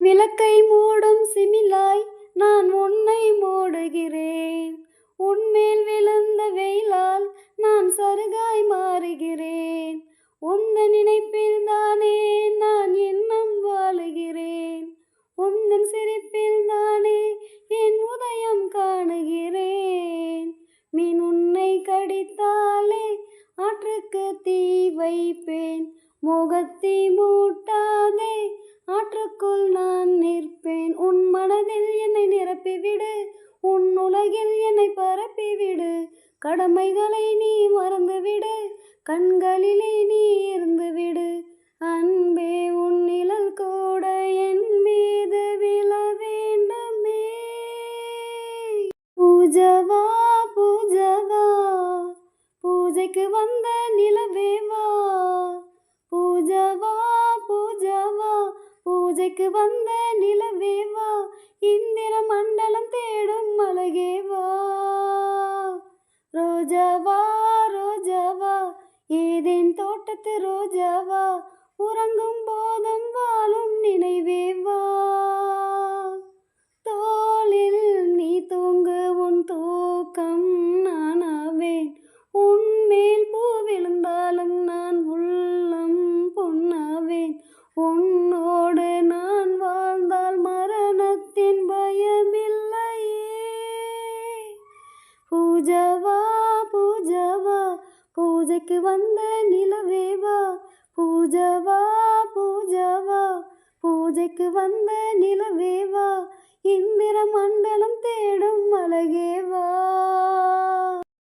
விளக்கை மூடும் சிமிழாய் நான் உன்னை மூடுகிறேன். உன்மேல் விழுந்த வெயிலால் நான் சருகாய் மாறுகிறேன். உந்தன் நினைப்பில் தானே நான் இன்னும் வாழுகிறேன். உந்தன் சிரிப்பில் தானே என் உதயம் காணுகிறேன். மீன் உன்னை கடித்தாலே ஆற்றுக்கு தீ வைப்பேன். முகத்தை மூட்டாதே, ஆற்றுக்குள் நான் நிற்பேன். உன் மனதில் என்னை நிரப்பிவிடு, உன் உலகில் என்னை பரப்பிவிடு. கடமைகளை நீ மறந்துவிடு, கண்களிலே நீ இருந்துவிடு. அன்பே, உன் நிழல் கூட என் மீது விழ வேண்டுமே. பூஜவா பூஜவா, பூஜைக்கு வந்த நிலவேவா. பூஜவா பூஜவா, பூஜைக்கு வந்த நிலவேவா. இந்திர மண்டலம் தேடும் அழகேவா. ரோஜாவா ரோஜாவா, ஏதேன் தோட்டத்து ரோஜாவா. உறங்கும் போதும் வாழும் நினைவேவா. தோளில் நீ தூங்கு, உன் தூக்கம் நானாவேன். உன்மேல் பூ விழுந்தாலும் நான் உள்ளம் பொன்னாவேன். உன்னோடு நான் வாழ்ந்தால் மரணத்தின் பயமில்லையே. பூஜவா பூஜவா, பூஜைக்கு வந்த நிலவேவா. பூஜவா பூஜவா, பூஜைக்கு வந்த நிலவேவா. இந்திர மண்டலம் தேடும் அழகேவா.